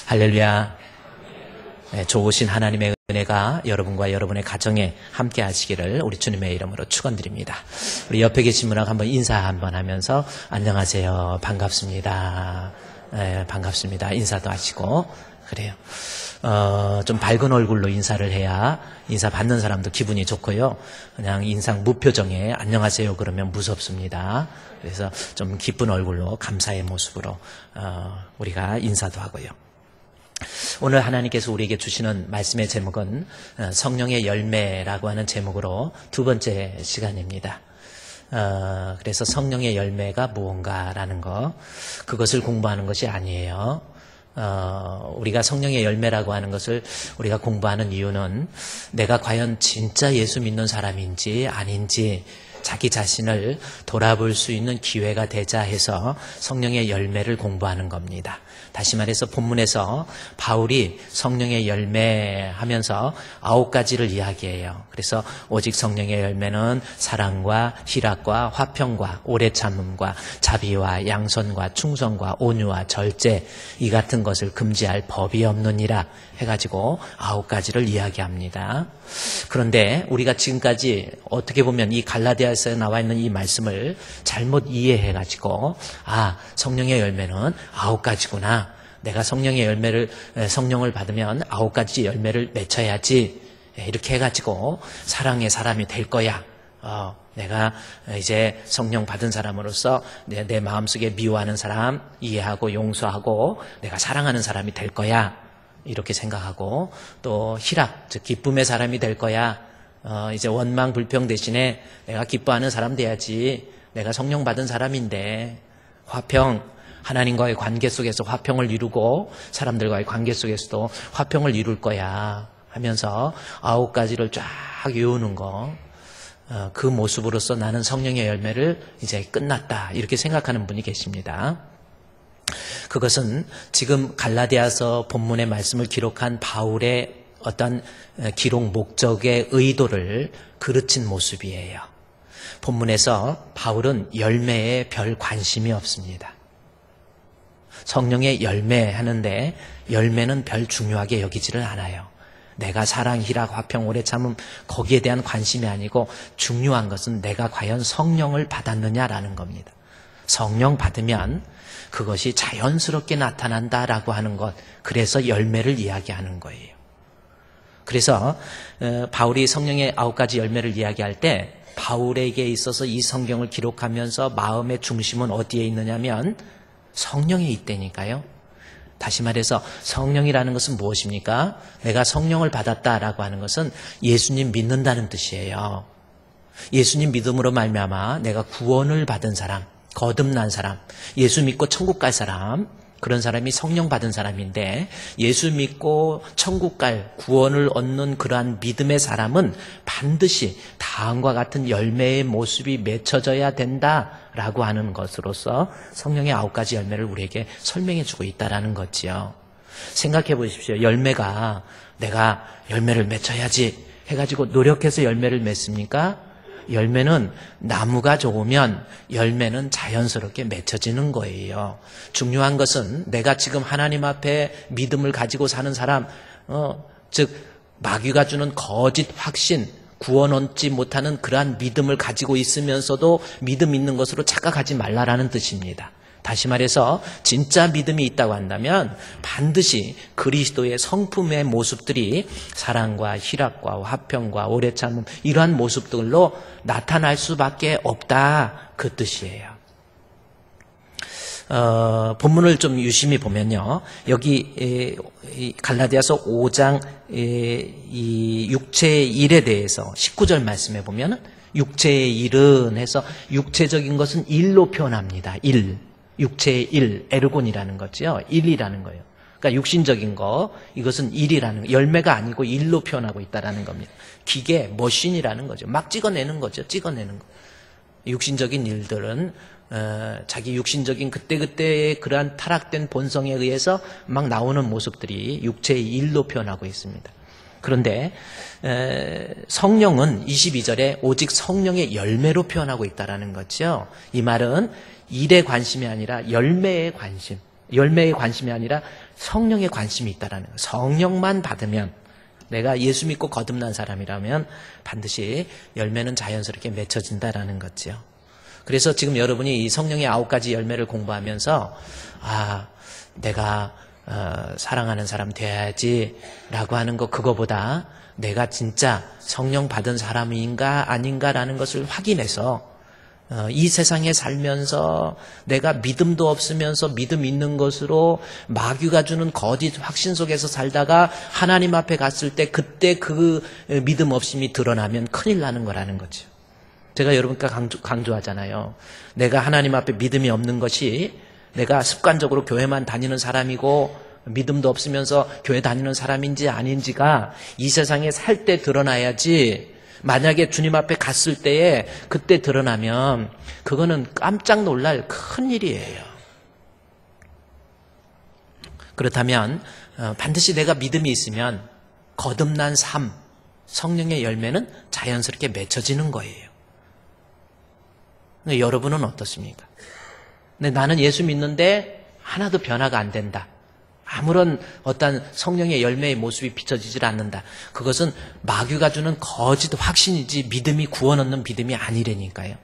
할렐루야. 네, 좋으신 하나님의 은혜가 여러분과 여러분의 가정에 함께 하시기를 우리 주님의 이름으로 축원드립니다. 우리 옆에 계신 분하고 한번 인사 한번 하면서 안녕하세요. 반갑습니다. 네, 반갑습니다. 인사도 하시고 그래요. 좀 밝은 얼굴로 인사를 해야 인사 받는 사람도 기분이 좋고요. 그냥 인상 무표정에 안녕하세요 그러면 무섭습니다. 그래서 좀 기쁜 얼굴로 감사의 모습으로 우리가 인사도 하고요. 오늘 하나님께서 우리에게 주시는 말씀의 제목은 성령의 열매라고 하는 제목으로 두 번째 시간입니다. 그래서 성령의 열매가 무언가라는 거, 그것을 공부하는 것이 아니에요. 우리가 성령의 열매라고 하는 것을 우리가 공부하는 이유는 내가 과연 진짜 예수 믿는 사람인지 아닌지 자기 자신을 돌아볼 수 있는 기회가 되자 해서 성령의 열매를 공부하는 겁니다. 다시 말해서 본문에서 바울이 성령의 열매 하면서 9가지를 이야기해요. 그래서 오직 성령의 열매는 사랑과 희락과 화평과 오래 참음과 자비와 양선과 충성과 온유와 절제 이 같은 것을 금지할 법이 없느니라 해가지고 9가지를 이야기합니다. 그런데 우리가 지금까지 어떻게 보면 이 갈라디아서에 나와 있는 이 말씀을 잘못 이해해가지고 성령의 열매는 9가지구나. 내가 성령을 받으면 9가지 열매를 맺혀야지. 이렇게 해가지고 사랑의 사람이 될 거야. 내가 이제 성령 받은 사람으로서 내 마음속에 미워하는 사람 이해하고 용서하고 내가 사랑하는 사람이 될 거야. 이렇게 생각하고 또 희락, 즉 기쁨의 사람이 될 거야. 이제 원망 불평 대신에 내가 기뻐하는 사람 돼야지. 내가 성령 받은 사람인데 화평, 하나님과의 관계 속에서 화평을 이루고 사람들과의 관계 속에서도 화평을 이룰 거야 하면서 9가지를 쫙 외우는 거, 그 모습으로서 나는 성령의 열매를 이제 끝났다 이렇게 생각하는 분이 계십니다. 그것은 지금 갈라디아서 본문의 말씀을 기록한 바울의 어떤 기록 목적의 의도를 그르친 모습이에요. 본문에서 바울은 열매에 별 관심이 없습니다. 성령의 열매 하는데 열매는 별 중요하게 여기지를 않아요. 내가 사랑, 희락, 화평, 오래 참음 거기에 대한 관심이 아니고 중요한 것은 내가 과연 성령을 받았느냐라는 겁니다. 성령 받으면 그것이 자연스럽게 나타난다라고 하는 것, 그래서 열매를 이야기하는 거예요. 그래서 바울이 성령의 9가지 열매를 이야기할 때 바울에게 있어서 이 성경을 기록하면서 마음의 중심은 어디에 있느냐면 성령에 있다니까요. 다시 말해서 성령이라는 것은 무엇입니까? 내가 성령을 받았다라고 하는 것은 예수님 믿는다는 뜻이에요. 예수님 믿음으로 말미암아 내가 구원을 받은 사람, 거듭난 사람, 예수 믿고 천국 갈 사람, 그런 사람이 성령 받은 사람인데 예수 믿고 천국 갈 구원을 얻는 그러한 믿음의 사람은 반드시 다음과 같은 열매의 모습이 맺혀져야 된다라고 하는 것으로서 성령의 9가지 열매를 우리에게 설명해 주고 있다라는 거지요. 생각해 보십시오. 열매가 내가 열매를 맺혀야지 해가지고 노력해서 열매를 맺습니까? 열매는 나무가 좋으면 열매는 자연스럽게 맺혀지는 거예요. 중요한 것은 내가 지금 하나님 앞에 믿음을 가지고 사는 사람, 즉 마귀가 주는 거짓 확신, 구원 얻지 못하는 그러한 믿음을 가지고 있으면서도 믿음 있는 것으로 착각하지 말라라는 뜻입니다. 다시 말해서 진짜 믿음이 있다고 한다면 반드시 그리스도의 성품의 모습들이 사랑과 희락과 화평과 오래 참음 이러한 모습들로 나타날 수밖에 없다 그 뜻이에요. 본문을 좀 유심히 보면요. 여기 갈라디아서 5장 이 육체의 일에 대해서 19절 말씀에 보면 육체의 일은 해서 육체적인 것은 일로 표현합니다. 일. 육체의 일, 에르곤이라는 거죠. 일이라는 거예요. 그러니까 육신적인 거, 이것은 일이라는 거, 열매가 아니고 일로 표현하고 있다는 겁니다. 기계, 머신이라는 거죠. 막 찍어내는 거죠. 찍어내는 거. 육신적인 일들은 자기 육신적인 그때그때의 그러한 타락된 본성에 의해서 막 나오는 모습들이 육체의 일로 표현하고 있습니다. 그런데 성령은 22절에 오직 성령의 열매로 표현하고 있다는 거죠. 이 말은 일에 관심이 아니라 열매에 관심, 열매의 관심이 아니라 성령에 관심이 있다라는 거예요. 성령만 받으면, 내가 예수 믿고 거듭난 사람이라면 반드시 열매는 자연스럽게 맺혀진다라는 거죠. 그래서 지금 여러분이 이 성령의 9가지 열매를 공부하면서 내가 사랑하는 사람 돼야지라고 하는 거, 그거보다 내가 진짜 성령 받은 사람인가 아닌가라는 것을 확인해서 이 세상에 살면서 내가 믿음도 없으면서 믿음 있는 것으로 마귀가 주는 거짓 확신 속에서 살다가 하나님 앞에 갔을 때 그때 그 믿음 없음이 드러나면 큰일 나는 거라는 거죠. 제가 여러분께 강조하잖아요. 내가 하나님 앞에 믿음이 없는 것이 내가 습관적으로 교회만 다니는 사람이고 믿음도 없으면서 교회 다니는 사람인지 아닌지가 이 세상에 살 때 드러나야지, 만약에 주님 앞에 갔을 때에 그때 드러나면 그거는 깜짝 놀랄 큰일이에요. 그렇다면 반드시 내가 믿음이 있으면 거듭난 삶, 성령의 열매는 자연스럽게 맺혀지는 거예요. 근데 여러분은 어떻습니까? 근데 나는 예수 믿는데 하나도 변화가 안 된다. 아무런 어떤 성령의 열매의 모습이 비춰지질 않는다. 그것은 마귀가 주는 거짓 확신이지 믿음이 구원 얻는 믿음이 아니라니까요.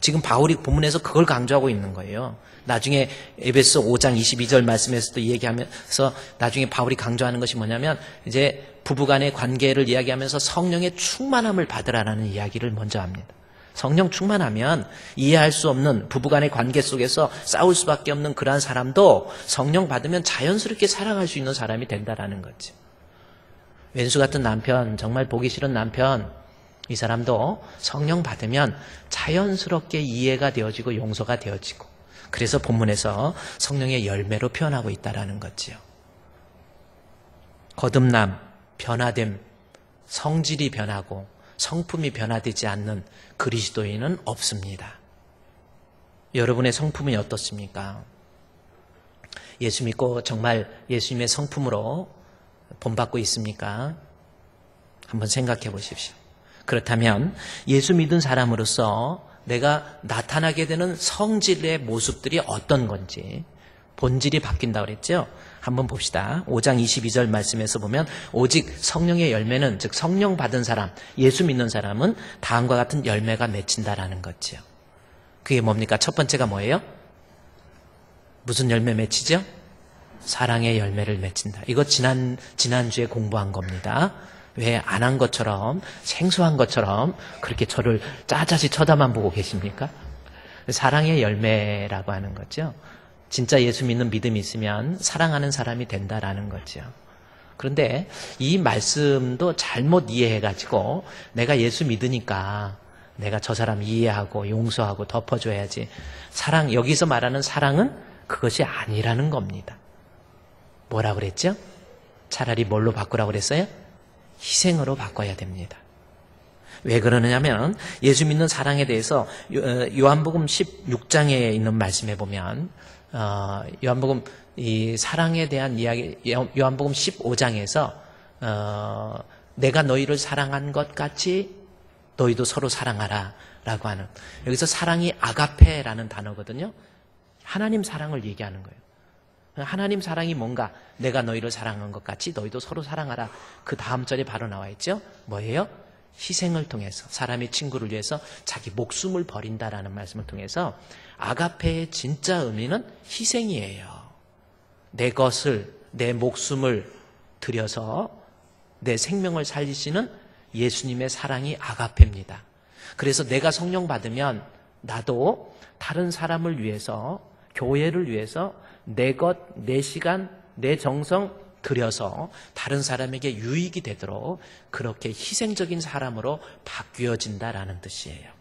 지금 바울이 본문에서 그걸 강조하고 있는 거예요. 나중에 에베소 5장 22절 말씀에서도 얘기하면서 나중에 바울이 강조하는 것이 뭐냐면 이제 부부간의 관계를 이야기하면서 성령의 충만함을 받으라는 이야기를 먼저 합니다. 성령 충만하면 이해할 수 없는 부부간의 관계 속에서 싸울 수밖에 없는 그러한 사람도 성령 받으면 자연스럽게 사랑할 수 있는 사람이 된다라는 거죠. 왼수 같은 남편, 정말 보기 싫은 남편, 이 사람도 성령 받으면 자연스럽게 이해가 되어지고 용서가 되어지고, 그래서 본문에서 성령의 열매로 표현하고 있다라는 거지요. 거듭남, 변화됨, 성질이 변하고 성품이 변화되지 않는 그리스도인은 없습니다. 여러분의 성품이 어떻습니까? 예수 믿고 정말 예수님의 성품으로 본받고 있습니까? 한번 생각해 보십시오. 그렇다면 예수 믿은 사람으로서 내가 나타나게 되는 성질의 모습들이 어떤 건지, 본질이 바뀐다고 그랬죠? 한번 봅시다. 5장 22절 말씀에서 보면 오직 성령의 열매는, 즉 성령 받은 사람, 예수 믿는 사람은 다음과 같은 열매가 맺힌다라는 거죠. 그게 뭡니까? 첫 번째가 뭐예요? 무슨 열매 맺히죠? 사랑의 열매를 맺힌다. 이거 지난주에 공부한 겁니다. 왜 안 한 것처럼, 생소한 것처럼 그렇게 저를 짜자지 쳐다만 보고 계십니까? 사랑의 열매라고 하는 거죠. 진짜 예수 믿는 믿음이 있으면 사랑하는 사람이 된다라는 거죠. 그런데 이 말씀도 잘못 이해해가지고 내가 예수 믿으니까 내가 저 사람 이해하고 용서하고 덮어줘야지. 사랑, 여기서 말하는 사랑은 그것이 아니라는 겁니다. 뭐라 그랬죠? 차라리 뭘로 바꾸라고 그랬어요? 희생으로 바꿔야 됩니다. 왜 그러느냐면 예수 믿는 사랑에 대해서 요한복음 16장에 있는 말씀에 보면 요한복음 이 사랑에 대한 이야기, 요한복음 15장에서 내가 너희를 사랑한 것 같이 너희도 서로 사랑하라 라고 하는, 여기서 사랑이 아가페라는 단어거든요. 하나님 사랑을 얘기하는 거예요. 하나님 사랑이 뭔가, 내가 너희를 사랑한 것 같이 너희도 서로 사랑하라. 그 다음 절에 바로 나와 있죠. 뭐예요? 희생을 통해서, 사람의 친구를 위해서 자기 목숨을 버린다라는 말씀을 통해서 아가페의 진짜 의미는 희생이에요. 내 것을, 내 목숨을 들여서 내 생명을 살리시는 예수님의 사랑이 아가페입니다. 그래서 내가 성령 받으면 나도 다른 사람을 위해서, 교회를 위해서 내 것, 내 시간, 내 정성 들여서 다른 사람에게 유익이 되도록 그렇게 희생적인 사람으로 바뀌어진다라는 뜻이에요.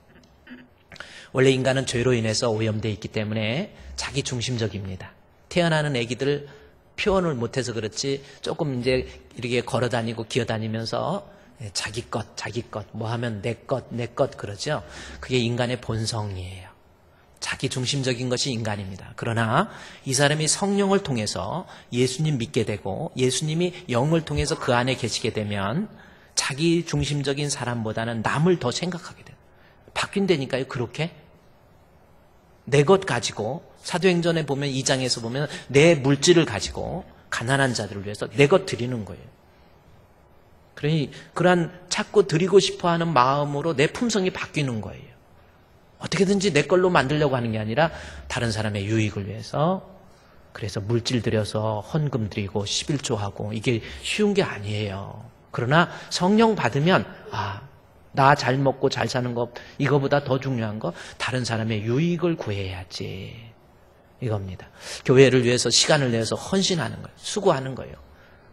원래 인간은 죄로 인해서 오염되어 있기 때문에 자기 중심적입니다. 태어나는 아기들 표현을 못해서 그렇지 조금 이제 이렇게 걸어다니고 기어다니면서 자기 것, 뭐 하면 내 것 그러죠. 그게 인간의 본성이에요. 자기 중심적인 것이 인간입니다. 그러나 이 사람이 성령을 통해서 예수님 믿게 되고 예수님이 영을 통해서 그 안에 계시게 되면 자기 중심적인 사람보다는 남을 더 생각하게 돼요. 바뀐다니까요. 그렇게 내 것 가지고 사도행전에 보면 2장에서 보면 내 물질을 가지고 가난한 자들을 위해서 내 것 드리는 거예요. 그러니 그러한 자꾸 드리고 싶어하는 마음으로 내 품성이 바뀌는 거예요. 어떻게든지 내 걸로 만들려고 하는 게 아니라 다른 사람의 유익을 위해서, 그래서 물질 들여서 헌금 드리고 11조 하고, 이게 쉬운 게 아니에요. 그러나 성령 받으면 나 잘 먹고 잘 사는 것, 이거보다 더 중요한 거 다른 사람의 유익을 구해야지, 이겁니다. 교회를 위해서 시간을 내서 헌신하는 거예요. 수고하는 거예요.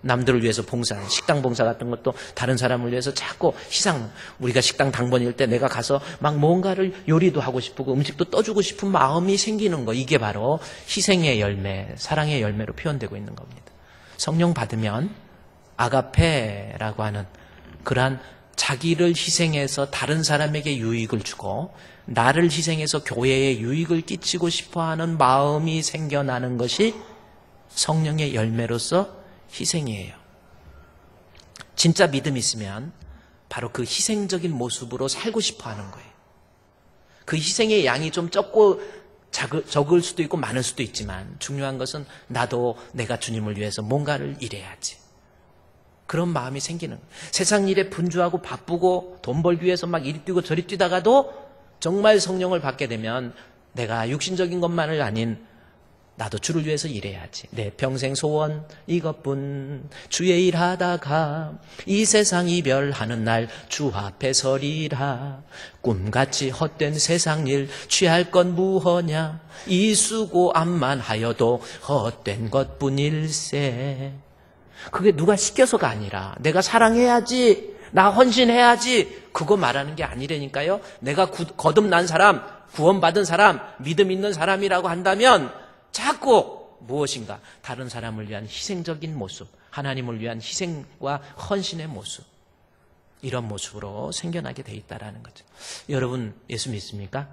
남들을 위해서 봉사하는, 식당 봉사 같은 것도 다른 사람을 위해서 자꾸 우리가 식당 당번일 때 내가 가서 막 뭔가를 요리도 하고 싶고 음식도 떠주고 싶은 마음이 생기는 거, 이게 바로 희생의 열매, 사랑의 열매로 표현되고 있는 겁니다. 성령 받으면 아가페라고 하는 그러한 자기를 희생해서 다른 사람에게 유익을 주고 나를 희생해서 교회에 유익을 끼치고 싶어하는 마음이 생겨나는 것이 성령의 열매로서 희생이에요. 진짜 믿음이 있으면 바로 그 희생적인 모습으로 살고 싶어하는 거예요. 그 희생의 양이 좀 적고 적을 수도 있고 많을 수도 있지만 중요한 것은 나도 내가 주님을 위해서 뭔가를 일해야지, 그런 마음이 생기는 거예요. 세상 일에 분주하고 바쁘고 돈 벌기 위해서 막 이리 뛰고 저리 뛰다가도 정말 성령을 받게 되면 내가 육신적인 것만을 아닌 나도 주를 위해서 일해야지, 내 평생 소원 이것뿐, 주의 일하다가 이 세상 이별하는 날 주 앞에 서리라, 꿈같이 헛된 세상 일 취할 건 무허냐, 이 수고 암만 하여도 헛된 것뿐일세. 그게 누가 시켜서가 아니라 내가 사랑해야지, 나 헌신해야지, 그거 말하는 게 아니라니까요. 내가 거듭난 사람, 구원받은 사람, 믿음 있는 사람이라고 한다면 자꾸 무엇인가 다른 사람을 위한 희생적인 모습, 하나님을 위한 희생과 헌신의 모습, 이런 모습으로 생겨나게 돼 있다는 거죠. 여러분 예수 믿습니까?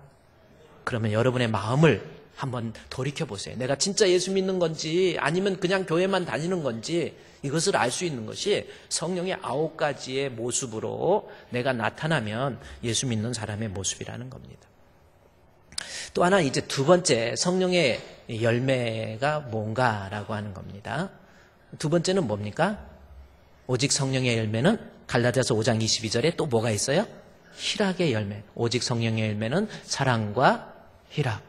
그러면 여러분의 마음을 한번 돌이켜보세요. 내가 진짜 예수 믿는 건지 아니면 그냥 교회만 다니는 건지, 이것을 알 수 있는 것이 성령의 9가지의 모습으로 내가 나타나면 예수 믿는 사람의 모습이라는 겁니다. 또 하나, 이제 두 번째 성령의 열매가 뭔가라고 하는 겁니다. 두 번째는 뭡니까? 오직 성령의 열매는 갈라디아서 5장 22절에 또 뭐가 있어요? 희락의 열매. 오직 성령의 열매는 사랑과 희락.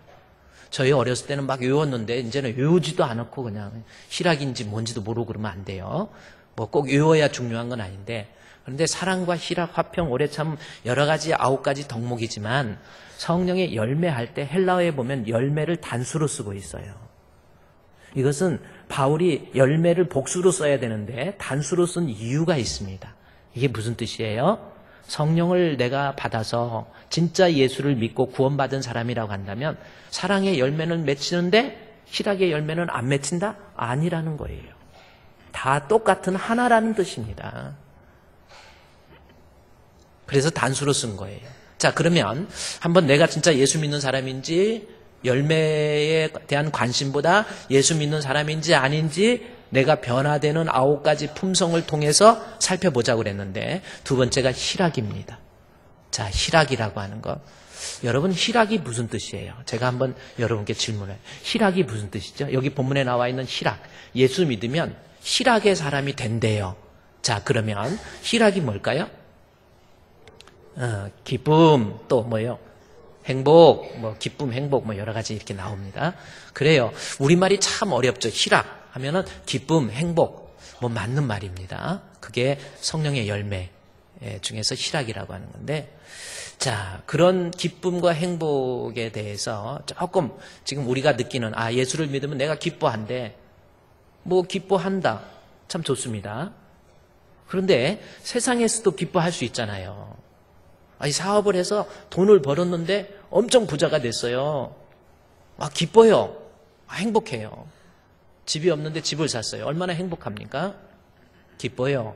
저희 어렸을 때는 막 외웠는데 이제는 외우지도 않고 그냥 희락인지 뭔지도 모르고 그러면 안 돼요. 뭐 꼭 외워야 중요한 건 아닌데, 그런데 사랑과 희락, 화평, 오래 참 여러 가지 9가지 덕목이지만 성령의 열매할 때 헬라어에 보면 열매를 단수로 쓰고 있어요. 이것은 바울이 열매를 복수로 써야 되는데 단수로 쓴 이유가 있습니다. 이게 무슨 뜻이에요? 성령을 내가 받아서 진짜 예수를 믿고 구원받은 사람이라고 한다면 사랑의 열매는 맺히는데 희락의 열매는 안 맺힌다? 아니라는 거예요. 다 똑같은 하나라는 뜻입니다. 그래서 단수로 쓴 거예요. 자, 그러면 한번 내가 진짜 예수 믿는 사람인지, 열매에 대한 관심보다 예수 믿는 사람인지 아닌지 내가 변화되는 9가지 품성을 통해서 살펴보자고 그랬는데, 두 번째가 희락입니다. 자, 희락이라고 하는 것. 여러분, 희락이 무슨 뜻이에요? 제가 한번 여러분께 질문해요. 희락이 무슨 뜻이죠? 여기 본문에 나와 있는 희락. 예수 믿으면 희락의 사람이 된대요. 자, 그러면 희락이 뭘까요? 기쁨, 또 뭐예요? 행복, 뭐 기쁨, 행복, 뭐 여러 가지 이렇게 나옵니다. 그래요. 우리말이 참 어렵죠. 희락 하면은 기쁨, 행복, 뭐 맞는 말입니다. 그게 성령의 열매 중에서 희락이라고 하는 건데, 자, 그런 기쁨과 행복에 대해서 조금 지금 우리가 느끼는, 예수를 믿으면 내가 기뻐한대. 뭐 기뻐한다. 참 좋습니다. 그런데 세상에서도 기뻐할 수 있잖아요. 사업을 해서 돈을 벌었는데 엄청 부자가 됐어요. 기뻐요. 행복해요. 집이 없는데 집을 샀어요. 얼마나 행복합니까? 기뻐요.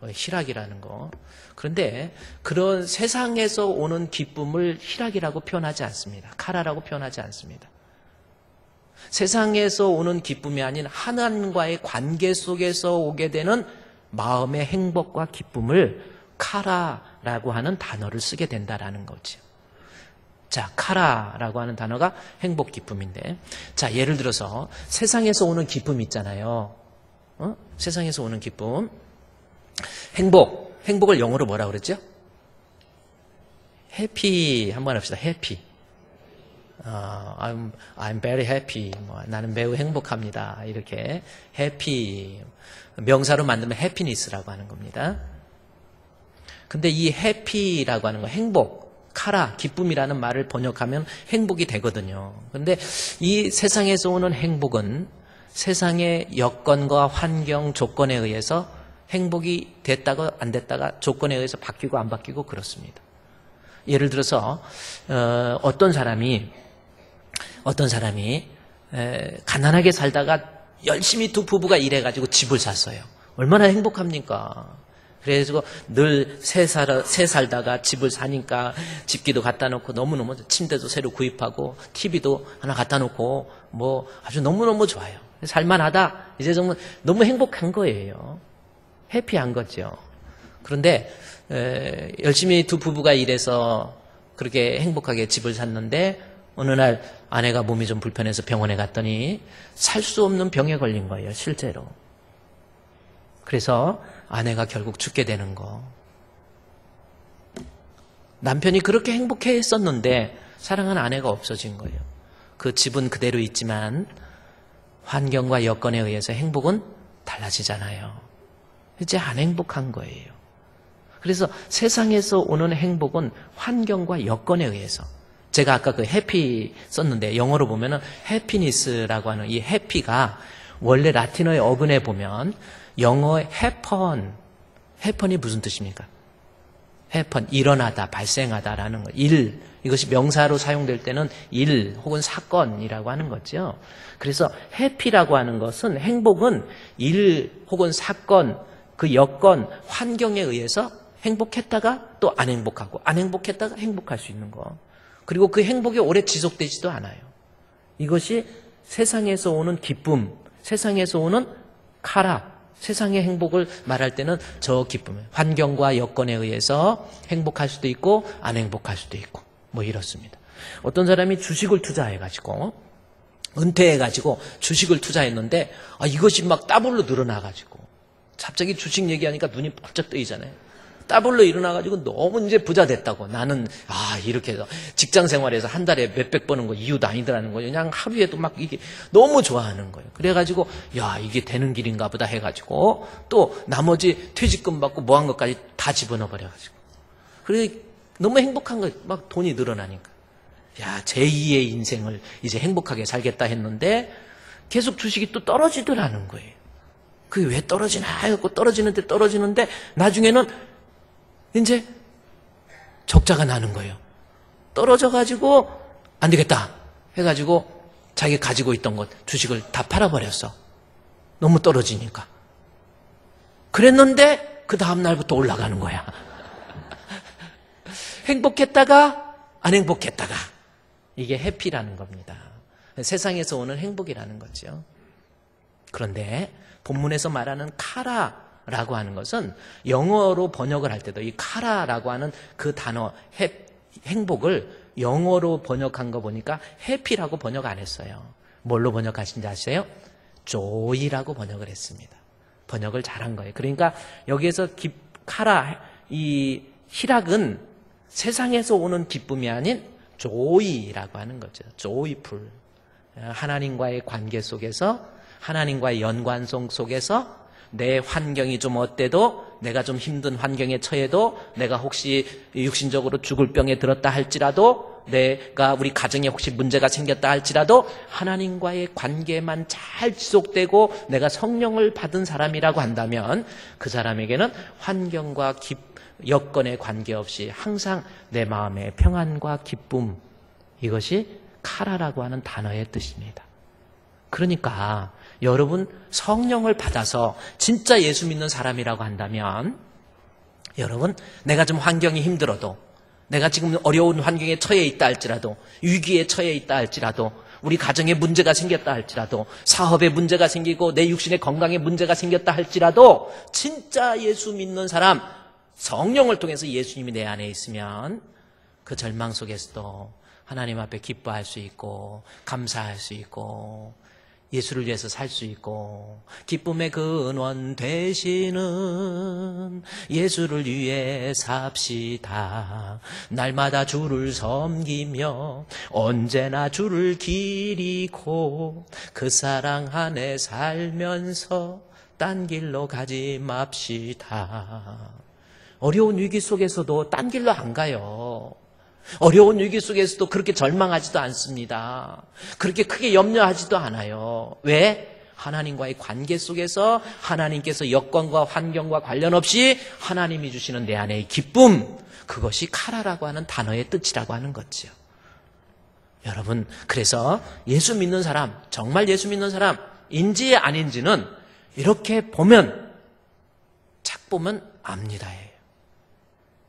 희락이라는 거. 그런데 그런 세상에서 오는 기쁨을 희락이라고 표현하지 않습니다. 카라라고 표현하지 않습니다. 세상에서 오는 기쁨이 아닌 하나님과의 관계 속에서 오게 되는 마음의 행복과 기쁨을 카라라고 하는 단어를 쓰게 된다라는 거죠. 자, 카라라고 하는 단어가 행복, 기쁨인데, 자, 예를 들어서 세상에서 오는 기쁨 있잖아요. 세상에서 오는 기쁨. 행복을 영어로 뭐라 그랬죠? 해피 한번 합시다. 해피. I'm very happy. 나는 매우 행복합니다. 이렇게 happy. 명사로 만들면 happiness라고 하는 겁니다. 근데 이 happy라고 하는 거, 행복, 카라, 기쁨이라는 말을 번역하면 행복이 되거든요. 근데 이 세상에서 오는 행복은 세상의 여건과 환경, 조건에 의해서 행복이 됐다가 안 됐다가 조건에 의해서 바뀌고 안 바뀌고 그렇습니다. 예를 들어서 어떤 사람이 가난하게 살다가 열심히 두 부부가 일해가지고 집을 샀어요. 얼마나 행복합니까? 그래서 늘 새 살다가 집을 사니까 집기도 갖다 놓고 너무너무 침대도 새로 구입하고 TV도 하나 갖다 놓고 뭐 아주 너무너무 좋아요. 살만하다. 이제 정말 너무 행복한 거예요. 해피한 거죠. 그런데 열심히 두 부부가 일해서 그렇게 행복하게 집을 샀는데 어느 날 아내가 몸이 좀 불편해서 병원에 갔더니 살 수 없는 병에 걸린 거예요. 실제로. 그래서 아내가 결국 죽게 되는 거. 남편이 그렇게 행복해 했었는데 사랑하는 아내가 없어진 거예요. 그 집은 그대로 있지만 환경과 여건에 의해서 행복은 달라지잖아요. 이제 안 행복한 거예요. 그래서 세상에서 오는 행복은 환경과 여건에 의해서, 제가 아까 그 해피 썼는데 영어로 보면은 해피니스라고 하는 이 해피가 원래 라틴어의 어근에 보면 영어의 해펀이 무슨 뜻입니까? 해펀, 일어나다, 발생하다라는 거. 이것이 명사로 사용될 때는 일 혹은 사건이라고 하는 거죠. 그래서 해피라고 하는 것은, 행복은 일 혹은 사건, 그 여건, 환경에 의해서 행복했다가 또 안 행복하고, 안 행복했다가 행복할 수 있는 거. 그리고 그 행복이 오래 지속되지도 않아요. 이것이 세상에서 오는 기쁨, 세상에서 오는 카라, 세상의 행복을 말할 때는 저 기쁨, 환경과 여건에 의해서 행복할 수도 있고 안 행복할 수도 있고 뭐 이렇습니다. 어떤 사람이 주식을 투자해가지고 은퇴해가지고 주식을 투자했는데 이것이 막 더블로 늘어나가지고, 갑자기 주식 얘기하니까 눈이 번쩍 뜨이잖아요. 더블로 일어나가지고 너무 이제 부자 됐다고. 나는 이렇게 해서 직장 생활에서 한 달에 몇백 버는 거 이유도 아니더라는 거예요. 그냥 하루에도 막 이게 너무 좋아하는 거예요. 그래가지고 이게 되는 길인가 보다 해가지고 또 나머지 퇴직금 받고 뭐 한 것까지 다 집어넣어 버려가지고, 그래 너무 행복한 거예요. 막 돈이 늘어나니까 제2의 인생을 이제 행복하게 살겠다 했는데 계속 주식이 또 떨어지더라는 거예요. 그게 왜 떨어지나 해갖고 떨어지는데 나중에는 이제 적자가 나는 거예요. 떨어져가지고 안 되겠다 해가지고 자기 가지고 있던 것, 주식을 다 팔아버렸어. 너무 떨어지니까. 그랬는데 그 다음 날부터 올라가는 거야. 행복했다가 안 행복했다가. 이게 해피라는 겁니다. 세상에서 오는 행복이라는 거죠. 그런데 본문에서 말하는 카라라고 하는 것은 영어로 번역을 할 때도 이 카라라고 하는 그 단어, 행복을 영어로 번역한 거 보니까 해피라고 번역 안 했어요. 뭘로 번역하신지 아세요? joy라고 번역을 했습니다. 번역을 잘한 거예요. 그러니까 여기에서 카라, 이 희락은 세상에서 오는 기쁨이 아닌 joy라고 하는 거죠. joyful. 하나님과의 관계 속에서, 하나님과의 연관성 속에서 내 환경이 좀 어때도, 내가 좀 힘든 환경에 처해도, 내가 혹시 육신적으로 죽을 병에 들었다 할지라도, 내가 우리 가정에 혹시 문제가 생겼다 할지라도 하나님과의 관계만 잘 지속되고 내가 성령을 받은 사람이라고 한다면 그 사람에게는 환경과 여건에 관계없이 항상 내 마음의 평안과 기쁨, 이것이 카라라고 하는 단어의 뜻입니다. 그러니까 여러분 성령을 받아서 진짜 예수 믿는 사람이라고 한다면, 여러분 내가 좀 환경이 힘들어도, 내가 지금 어려운 환경에 처해 있다 할지라도, 위기에 처해 있다 할지라도, 우리 가정에 문제가 생겼다 할지라도, 사업에 문제가 생기고 내 육신의 건강에 문제가 생겼다 할지라도, 진짜 예수 믿는 사람, 성령을 통해서 예수님이 내 안에 있으면 그 절망 속에서도, 하나님 앞에 기뻐할 수 있고 감사할 수 있고 예수를 위해서 살 수 있고 기쁨의 근원 되시는 예수를 위해 삽시다. 날마다 주를 섬기며 언제나 주를 기리고 그 사랑 안에 살면서 딴 길로 가지 맙시다. 어려운 위기 속에서도 딴 길로 안 가요. 어려운 위기 속에서도 그렇게 절망하지도 않습니다. 그렇게 크게 염려하지도 않아요. 왜? 하나님과의 관계 속에서 하나님께서 여건과 환경과 관련 없이 하나님이 주시는 내 안의 기쁨, 그것이 카라라고 하는 단어의 뜻이라고 하는 거죠. 여러분, 그래서 예수 믿는 사람, 정말 예수 믿는 사람인지 아닌지는 이렇게 보면, 착 보면 압니다예요.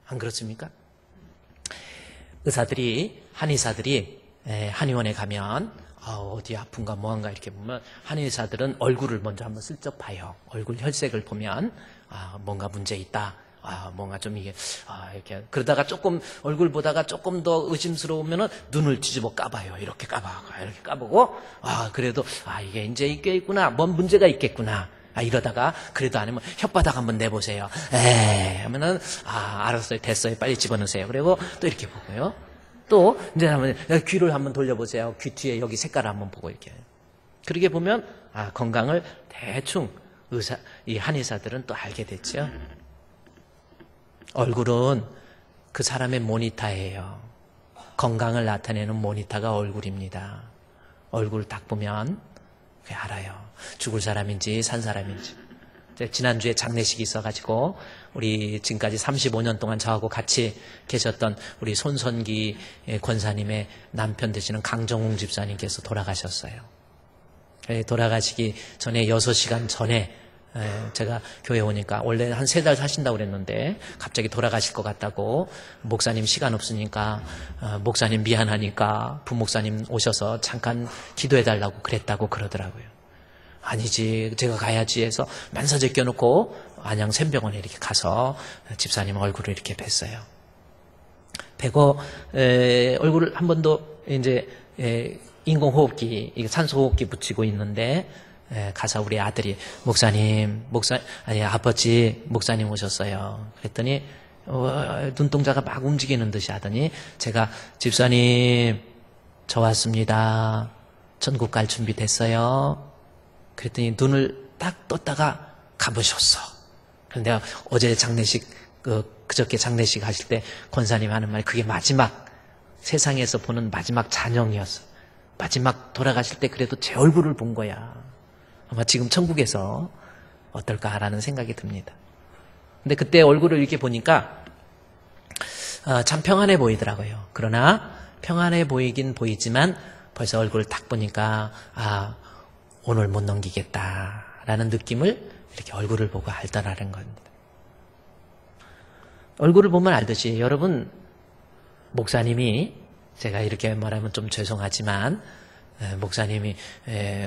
안 그렇습니까? 한의사들이 한의원에 가면 어디 아픈가 뭐한가 이렇게 보면 한의사들은 얼굴을 먼저 한번 슬쩍 봐요. 얼굴 혈색을 보면 뭔가 문제 있다. 뭔가 좀 이게 이렇게 그러다가 조금 얼굴 보다가 조금 더 의심스러우면은 눈을 뒤집어 까봐요. 이렇게 까보고 그래도 이게 이제 이게 있구나. 뭔 문제가 있겠구나. 이러다가 그래도 아니면 혓바닥 한번 내보세요. 하면은 알았어요, 됐어요, 빨리 집어넣으세요. 그리고 또 이렇게 보고요. 또 이제 한번 귀를 한번 돌려보세요. 귀 뒤에 여기 색깔을 한번 보고 이렇게. 그렇게 보면 건강을 대충 이 한의사들은 또 알게 됐죠. 얼굴은 그 사람의 모니터예요. 건강을 나타내는 모니터가 얼굴입니다. 얼굴을 딱 보면 알아요. 죽을 사람인지 산 사람인지. 지난주에 장례식이 있어가지고 우리 지금까지 35년 동안 저하고 같이 계셨던 우리 손선기 권사님의 남편 되시는 강정웅 집사님께서 돌아가셨어요. 돌아가시기 전에 6시간 전에 제가 교회 오니까 원래 한 3달 사신다고 그랬는데 갑자기 돌아가실 것 같다고 목사님 시간 없으니까 목사님 미안하니까 부목사님 오셔서 잠깐 기도해달라고 그랬다고 그러더라고요. 아니지 제가 가야지 해서 만사 제껴놓고 안양 샘병원에 이렇게 가서 집사님 얼굴을 이렇게 뵀어요. 뵈고 얼굴을 한 번 더 이제 인공호흡기 산소호흡기 붙이고 있는데 가서 우리 아들이 아버지 목사님 오셨어요. 그랬더니 눈동자가 막 움직이는 듯이 하더니 제가 집사님 저 왔습니다. 천국 갈 준비 됐어요. 그랬더니 눈을 딱 떴다가 가보셨어. 그런데 내가 어제 장례식 그저께 장례식 하실 때 권사님 하는 말 그게 마지막 세상에서 보는 마지막 잔영이었어. 마지막 돌아가실 때 그래도 제 얼굴을 본 거야. 아마 지금 천국에서 어떨까라는 생각이 듭니다. 근데 그때 얼굴을 이렇게 보니까 참 평안해 보이더라고요. 그러나 평안해 보이긴 보이지만 벌써 얼굴을 딱 보니까 오늘 못 넘기겠다라는 느낌을 이렇게 얼굴을 보고 알더라는 겁니다. 얼굴을 보면 알듯이 여러분 목사님이 제가 이렇게 말하면 좀 죄송하지만 목사님이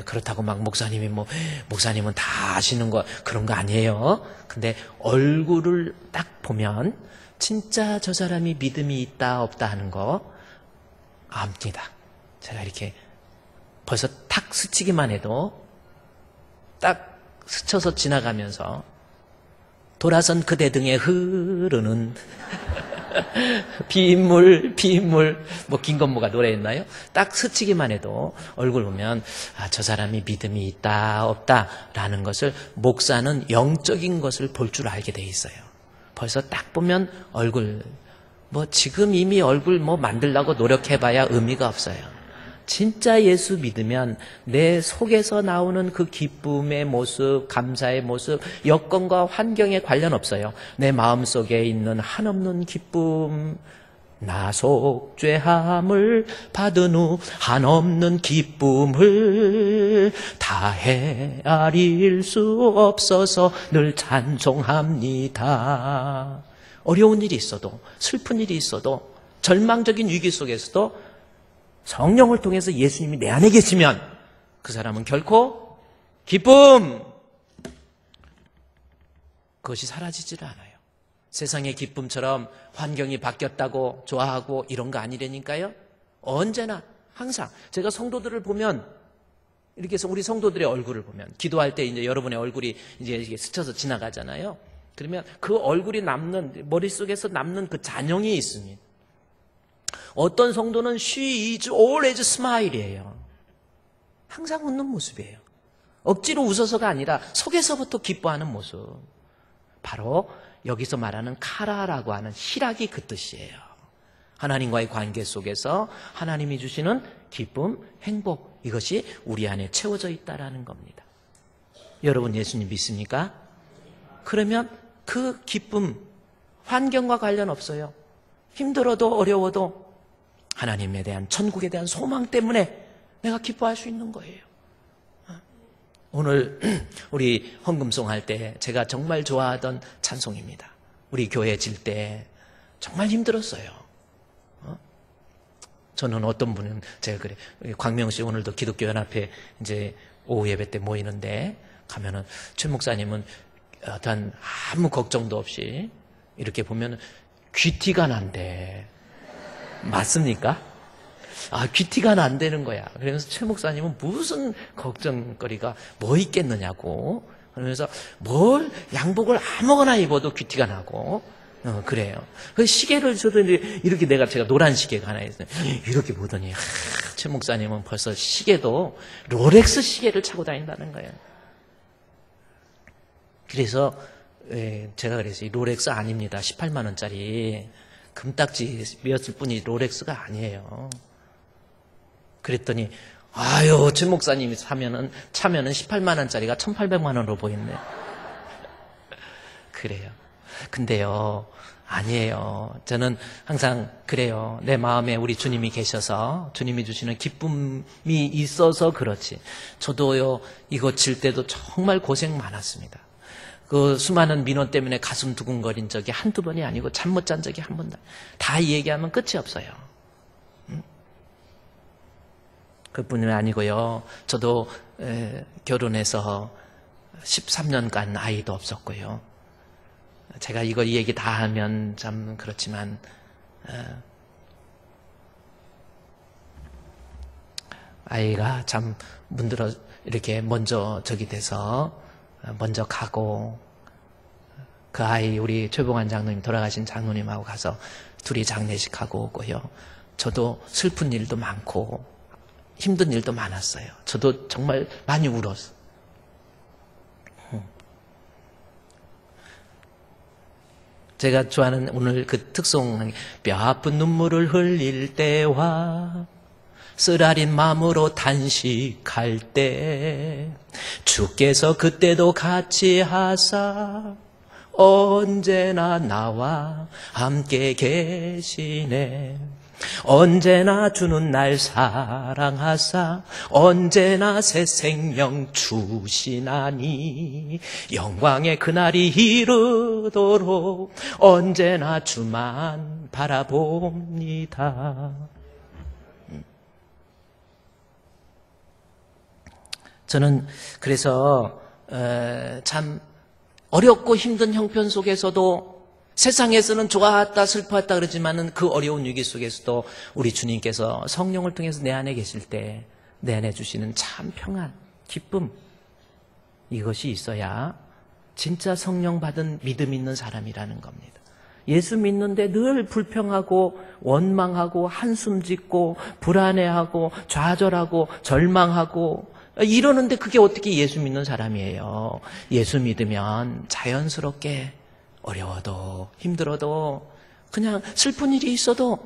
그렇다고 막 목사님은 다 아시는 거 그런 거 아니에요. 근데 얼굴을 딱 보면 진짜 저 사람이 믿음이 있다 없다 하는 거 압니다. 제가 이렇게 벌써 탁 스치기만 해도 딱 스쳐서 지나가면서 돌아선 그대 등에 흐르는 빗물 뭐 김건모가 노래했나요? 딱 스치기만 해도 얼굴 보면 저 사람이 믿음이 있다 없다라는 것을 목사는 영적인 것을 볼 줄 알게 돼 있어요. 벌써 딱 보면 얼굴 지금 이미 얼굴 만들려고 노력해봐야 의미가 없어요. 진짜 예수 믿으면 내 속에서 나오는 그 기쁨의 모습, 감사의 모습, 여건과 환경에 관련 없어요. 내 마음속에 있는 한없는 기쁨, 나 속 죄함을 받은 후 한없는 기쁨을 다 헤아릴 수 없어서 늘 찬송합니다. 어려운 일이 있어도 슬픈 일이 있어도 절망적인 위기 속에서도 성령을 통해서 예수님이 내 안에 계시면 그 사람은 결코 기쁨 그것이 사라지질 않아요. 세상의 기쁨처럼 환경이 바뀌었다고 좋아하고 이런 거 아니라니까요. 언제나 항상 제가 성도들을 보면 이렇게 해서 우리 성도들의 얼굴을 보면 기도할 때 이제 여러분의 얼굴이 이제 이게 스쳐서 지나가잖아요. 그러면 그 얼굴이 남는 머릿속에서 남는 그 잔영이 있습니다. 어떤 성도는 she is always smile이에요. 항상 웃는 모습이에요. 억지로 웃어서가 아니라 속에서부터 기뻐하는 모습. 바로 여기서 말하는 카라라고 하는 희락이 그 뜻이에요. 하나님과의 관계 속에서 하나님이 주시는 기쁨, 행복, 이것이 우리 안에 채워져 있다는 겁니다. 여러분 예수님 믿습니까? 그러면 그 기쁨, 환경과 관련 없어요. 힘들어도 어려워도 하나님에 대한, 천국에 대한 소망 때문에 내가 기뻐할 수 있는 거예요. 오늘 우리 헌금송 할 때 제가 정말 좋아하던 찬송입니다. 우리 교회 질 때 정말 힘들었어요. 저는 어떤 분은 제가 그래, 광명 씨 오늘도 기독교 연합회 이제 오후 예배 때 모이는데 가면은 최 목사님은 어떤 아무 걱정도 없이 이렇게 보면 귀티가 난대. 맞습니까? 아, 귀티가 난다는 거야. 그러면서 최 목사님은 무슨 걱정거리가 뭐 있겠느냐고. 그러면서 뭘 양복을 아무거나 입어도 귀티가 나고. 그래요. 그 시계를 저도 이렇게 제가 노란 시계가 하나 있어요. 이렇게 보더니 최 목사님은 벌써 시계도 롤렉스 시계를 차고 다닌다는 거예요. 그래서 제가 그랬어요. 롤렉스 아닙니다. 18만 원짜리 금딱지였을 뿐이 롤렉스가 아니에요. 그랬더니 아유, 최 목사님이 차면은 18만 원짜리가 1,800만 원으로 보이네. 그래요. 근데요, 아니에요. 저는 항상 그래요. 내 마음에 우리 주님이 계셔서 주님이 주시는 기쁨이 있어서 그렇지. 저도요, 이거 질 때도 정말 고생 많았습니다. 그 수많은 민원 때문에 가슴 두근거린 적이 한두 번이 아니고 잠 못 잔 적이 한 번도. 다 얘기하면 끝이 없어요. 그뿐이 아니고요. 저도 결혼해서 13년간 아이도 없었고요. 제가 이 얘기 다 하면 참 그렇지만 아이가 참 문들어 이렇게 먼저 저기 돼서 먼저 가고 그 아이 우리 최봉환 장로님 돌아가신 장로님하고 가서 둘이 장례식하고 오고요. 저도 슬픈 일도 많고 힘든 일도 많았어요. 저도 정말 많이 울었어요. 제가 좋아하는 오늘 그 특송 뼈아픈 눈물을 흘릴 때와 쓰라린 마음으로 탄식할 때 주께서 그때도 같이 하사 언제나 나와 함께 계시네. 언제나 주는 날 사랑하사 언제나 새 생명 주시나니 영광의 그날이 이르도록 언제나 주만 바라봅니다. 저는 그래서 참 어렵고 힘든 형편 속에서도 세상에서는 좋았다 슬퍼했다 그러지만은 그 어려운 위기 속에서도 우리 주님께서 성령을 통해서 내 안에 계실 때 내 안에 주시는 참 평안, 기쁨, 이것이 있어야 진짜 성령 받은 믿음 있는 사람이라는 겁니다. 예수 믿는데 늘 불평하고 원망하고 한숨 짓고 불안해하고 좌절하고 절망하고 이러는데 그게 어떻게 예수 믿는 사람이에요. 예수 믿으면 자연스럽게 어려워도 힘들어도 그냥 슬픈 일이 있어도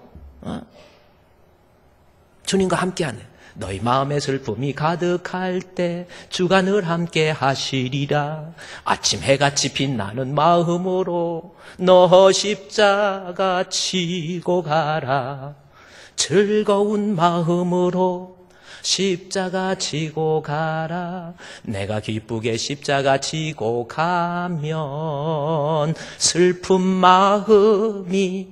주님과 함께하네. 너희 마음에 슬픔이 가득할 때 주가 늘 함께 하시리라. 아침 해같이 빛나는 마음으로 너 십자가 지고 가라. 즐거운 마음으로 십자가 지고 가라. 내가 기쁘게 십자가 지고 가면 슬픈 마음이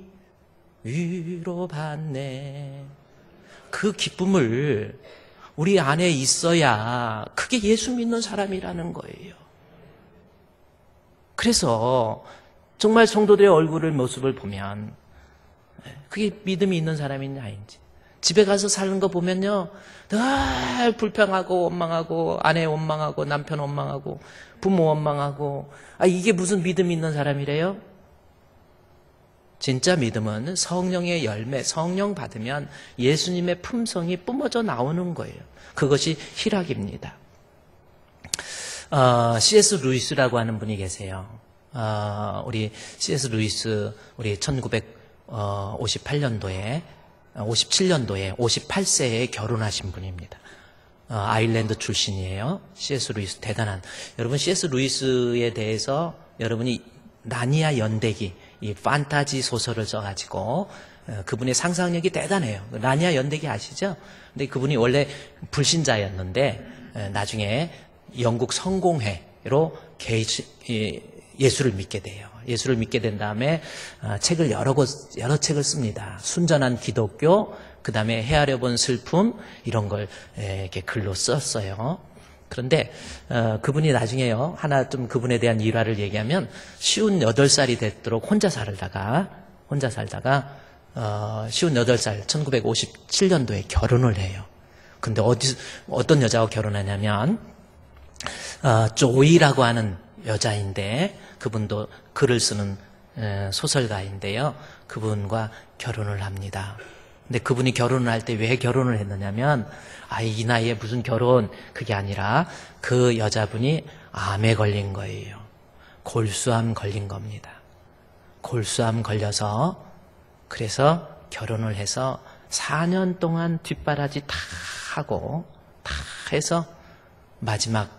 위로받네. 그 기쁨을 우리 안에 있어야 그게 예수 믿는 사람이라는 거예요. 그래서 정말 성도들의 얼굴을 모습을 보면 그게 믿음이 있는 사람인지 아닌지 집에 가서 사는 거 보면요, 늘 불평하고 원망하고 아내 원망하고 남편 원망하고 부모 원망하고, 이게 무슨 믿음 있는 사람이래요? 진짜 믿음은 성령의 열매, 성령 받으면 예수님의 품성이 뿜어져 나오는 거예요. 그것이 희락입니다. C.S. 루이스라고 하는 분이 계세요. 우리 C.S. 루이스, 우리 1957년도에 58세에 결혼하신 분입니다. 아일랜드 출신이에요. C.S. 루이스 대단한. 여러분 C.S. 루이스에 대해서 여러분이 나니아 연대기, 이 판타지 소설을 써가지고 그분의 상상력이 대단해요. 나니아 연대기 아시죠? 근데 그분이 원래 불신자였는데 나중에 영국 성공회로 예수를 믿게 돼요. 예수를 믿게 된 다음에 책을 여러 책을 씁니다. 순전한 기독교, 그 다음에 헤아려 본 슬픔, 이런 걸 이렇게 글로 썼어요. 그런데 그분이 나중에요, 하나 좀 그분에 대한 일화를 얘기하면 58살이 됐도록 혼자 살다가 58살 1957년도에 결혼을 해요. 근데 어떤 여자와 결혼하냐면 조이라고 하는 여자인데, 그분도 글을 쓰는 소설가인데요. 그분과 결혼을 합니다. 근데 그분이 결혼을 할 때 왜 결혼을 했느냐면, 이 나이에 무슨 결혼, 그게 아니라 그 여자분이 암에 걸린 거예요. 골수암 걸린 겁니다. 골수암 걸려서, 그래서 결혼을 해서 4년 동안 뒷바라지 다 하고 다 해서 마지막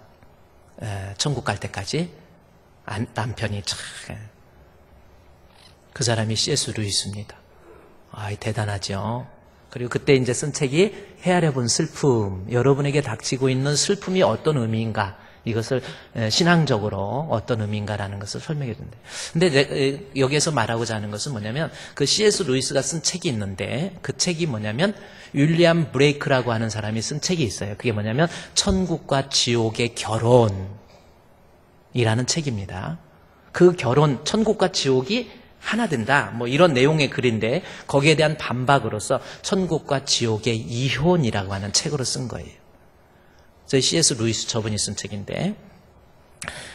천국 갈 때까지 남편이 그 사람이 C.S. 루이스입니다. 대단하죠. 그리고 그때 이제 쓴 책이 헤아려 본 슬픔, 여러분에게 닥치고 있는 슬픔이 어떤 의미인가, 이것을 신앙적으로 어떤 의미인가라는 것을 설명해 준대요. 근데 여기에서 말하고자 하는 것은 뭐냐면, 그 C.S. 루이스가 쓴 책이 있는데, 그 책이 뭐냐면 윌리엄 브레이크라고 하는 사람이 쓴 책이 있어요. 그게 뭐냐면 천국과 지옥의 결혼이라는 책입니다. 그 결혼, 천국과 지옥이 하나 된다, 뭐 이런 내용의 글인데, 거기에 대한 반박으로서 천국과 지옥의 이혼이라고 하는 책으로 쓴 거예요. 저희 C.S. 루이스 저분이 쓴 책인데,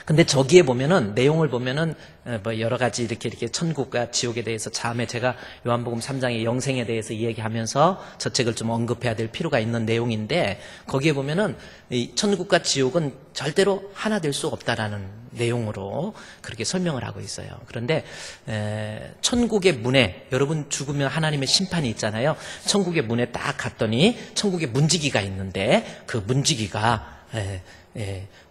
근데 저기에 보면은, 내용을 보면은 뭐 여러 가지 이렇게 천국과 지옥에 대해서 다음에 제가 요한복음 3장의 영생에 대해서 이야기하면서 저 책을 좀 언급해야 될 필요가 있는 내용인데, 거기에 보면은 이 천국과 지옥은 절대로 하나 될 수 없다라는 내용으로 그렇게 설명을 하고 있어요. 그런데 천국의 문에, 여러분 죽으면 하나님의 심판이 있잖아요. 천국의 문에 딱 갔더니 천국의 문지기가 있는데, 그 문지기가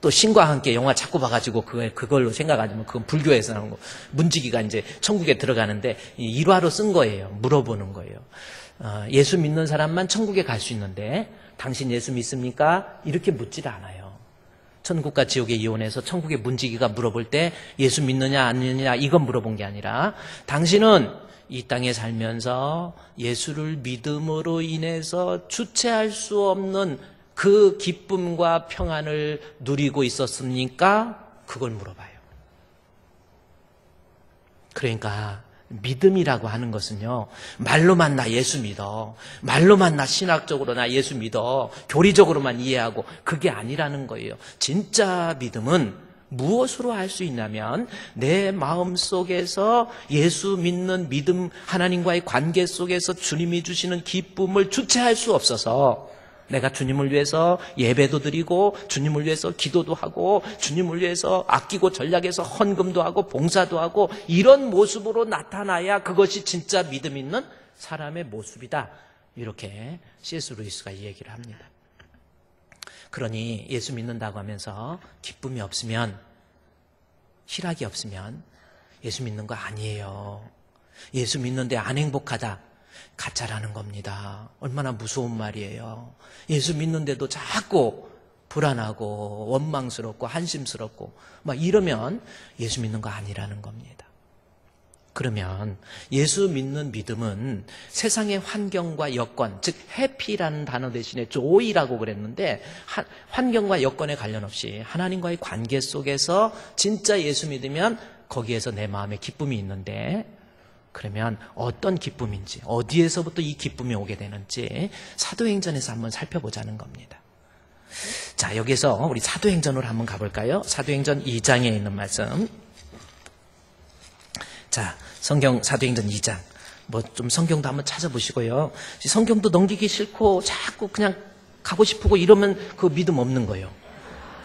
또 신과 함께 영화 자꾸 봐가지고 그걸로 생각하지만 그건 불교에서 나온 거. 문지기가 이제 천국에 들어가는데 일화로 쓴 거예요. 물어보는 거예요. 예수 믿는 사람만 천국에 갈 수 있는데 당신 예수 믿습니까? 이렇게 묻질 않아요. 천국과 지옥의 이혼에서 천국의 문지기가 물어볼 때 예수 믿느냐 안 믿느냐 이건 물어본 게 아니라, 당신은 이 땅에 살면서 예수를 믿음으로 인해서 주체할 수 없는 그 기쁨과 평안을 누리고 있었습니까? 그걸 물어봐요. 그러니까 믿음이라고 하는 것은요, 말로만 나 예수 믿어, 말로만 나 신학적으로 나 예수 믿어, 교리적으로만 이해하고, 그게 아니라는 거예요. 진짜 믿음은 무엇으로 할 수 있냐면, 내 마음속에서 예수 믿는 믿음, 하나님과의 관계 속에서 주님이 주시는 기쁨을 주체할 수 없어서 내가 주님을 위해서 예배도 드리고 주님을 위해서 기도도 하고 주님을 위해서 아끼고 전략해서 헌금도 하고 봉사도 하고, 이런 모습으로 나타나야 그것이 진짜 믿음 있는 사람의 모습이다. 이렇게 C.S. 루이스가 이 얘기를 합니다. 그러니 예수 믿는다고 하면서 기쁨이 없으면, 희락이 없으면 예수 믿는 거 아니에요. 예수 믿는데 안 행복하다, 가짜라는 겁니다. 얼마나 무서운 말이에요. 예수 믿는데도 자꾸 불안하고 원망스럽고 한심스럽고 막 이러면 예수 믿는 거 아니라는 겁니다. 그러면 예수 믿는 믿음은 세상의 환경과 여건, 즉 해피라는 단어 대신에 조이라고 그랬는데, 환경과 여건에 관련 없이 하나님과의 관계 속에서 진짜 예수 믿으면 거기에서 내 마음에 기쁨이 있는데, 그러면 어떤 기쁨인지, 어디에서부터 이 기쁨이 오게 되는지 사도행전에서 한번 살펴보자는 겁니다. 자, 여기서 우리 사도행전으로 한번 가볼까요? 사도행전 2장에 있는 말씀. 자, 성경 사도행전 2장. 뭐 좀 성경도 한번 찾아보시고요. 성경도 넘기기 싫고 자꾸 그냥 가고 싶고 이러면 그 믿음 없는 거예요.